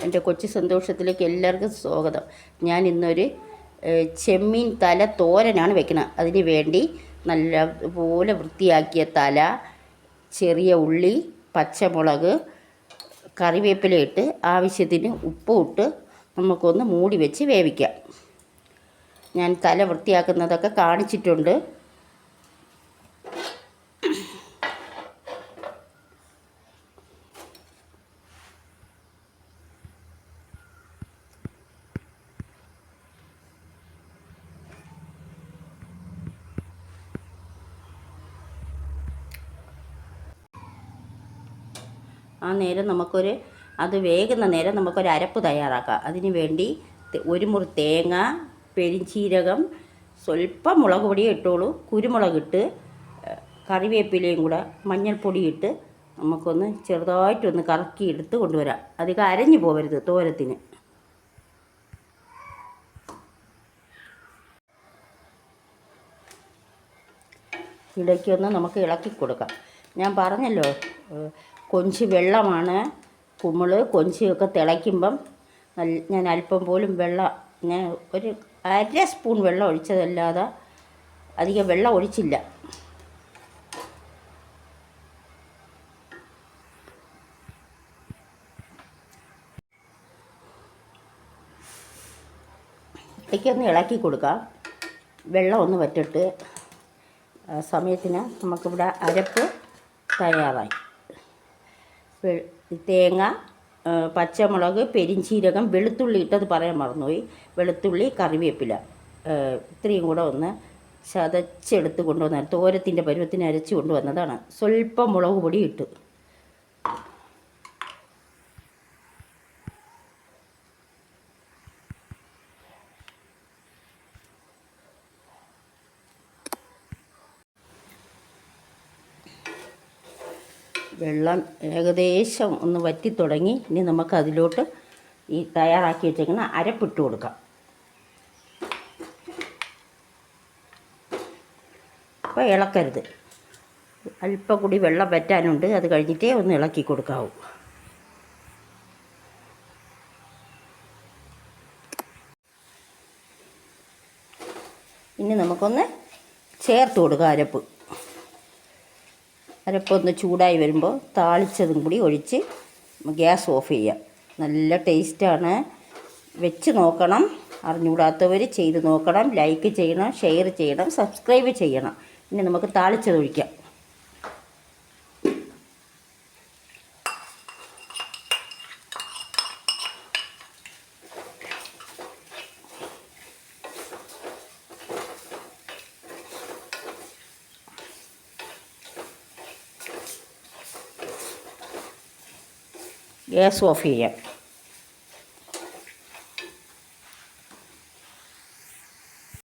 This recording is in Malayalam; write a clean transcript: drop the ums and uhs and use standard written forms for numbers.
എൻ്റെ കൊച്ചു സന്തോഷത്തിലേക്ക് എല്ലാവർക്കും സ്വാഗതം. ഞാൻ ഇന്നൊരു ചെമ്മീൻ തല തോരനാണ് വെക്കുന്നത്. അതിന് വേണ്ടി നല്ലപോലെ വൃത്തിയാക്കിയ തല, ചെറിയ ഉള്ളി, പച്ചമുളക്, കറിവേപ്പില ഇട്ട് ആവശ്യത്തിന് ഉപ്പും ഇട്ട് നമുക്കൊന്ന് മൂടി വെച്ച് വേവിക്കാം. ഞാൻ തല വൃത്തിയാക്കുന്നതൊക്കെ കാണിച്ചിട്ടുണ്ട്. ആ നേരം അത് വേകുന്ന നേരം നമുക്കൊരു അരപ്പ് തയ്യാറാക്കാം. അതിന് വേണ്ടി ഒരു മുറി തേങ്ങ, പെരിഞ്ചീരകം, സ്വല്പം മുളക് പൊടി ഇട്ടോളൂ, കുരുമുളകിട്ട്, കറിവേപ്പിലയും കൂടെ മഞ്ഞൾപ്പൊടി ഇട്ട് നമുക്കൊന്ന് ചെറുതായിട്ടൊന്ന് കറക്കി എടുത്ത് കൊണ്ടുവരാം. അധികം അരഞ്ഞു പോകരുത് തോരത്തിന്. ഇടയ്ക്കൊന്ന് നമുക്ക് ഇളക്കി കൊടുക്കാം. ഞാൻ പറഞ്ഞല്ലോ, കൊഞ്ച് വെള്ളമാണ് കുമ്മിള്. കൊഞ്ചൊക്കെ തിളയ്ക്കുമ്പം ഞാൻ അല്പം പോലും ഞാൻ ഒരു അര സ്പൂൺ വെള്ളം ഒഴിച്ചതല്ലാതെ അധികം വെള്ളം ഒഴിച്ചില്ല. ഇടയ്ക്കൊന്ന് ഇളക്കി കൊടുക്കാം. വെള്ളം ഒന്ന് വറ്റിട്ട് സമയത്തിന് നമുക്കിവിടെ അരപ്പ് തയ്യാറായി. തേങ്ങ, പച്ചമുളക്, പെരിഞ്ചീരകം, വെളുത്തുള്ളി ഇട്ടത് പറയാൻ മറന്നുപോയി. വെളുത്തുള്ളി, കറിവേപ്പില ഇത്രയും കൂടെ ഒന്ന് ചതച്ചെടുത്ത് കൊണ്ടുവന്ന തോരത്തിൻ്റെ പരുവത്തിന് അരച്ച് കൊണ്ടുവന്നതാണ്. സ്വല്പം മുളക് പൊടി ഇട്ട് വെള്ളം ഏകദേശം ഒന്ന് വറ്റി തുടങ്ങി. ഇനി നമുക്കതിലോട്ട് ഈ തയ്യാറാക്കി വെച്ചേക്കുന്ന അരപ്പിട്ട് കൊടുക്കാം. അപ്പോൾ ഇളക്കരുത്, അല്പം കൂടി വെള്ളം വറ്റാനുണ്ട്. അത് കഴിഞ്ഞിട്ടേ ഒന്ന് ഇളക്കി കൊടുക്കാവൂ. ഇനി നമുക്കൊന്ന് ചേർത്ത് കൊടുക്കാം അരപ്പൊന്ന് ചൂടായി വരുമ്പോൾ താളിച്ചതും കൂടി ഒഴിച്ച് ഗ്യാസ് ഓഫ് ചെയ്യാം. നല്ല ടേസ്റ്റാണ്. വെച്ച് നോക്കണം. അറിഞ്ഞുകൂടാത്തവർ ചെയ്ത് നോക്കണം. ലൈക്ക് ചെയ്യണം, ഷെയർ ചെയ്യണം, സബ്സ്ക്രൈബ് ചെയ്യണം. ഇനി നമുക്ക് താളിച്ചത് ഒഴിക്കാം. ഗ്യാസ് ഓഫ് ചെയ്യാം.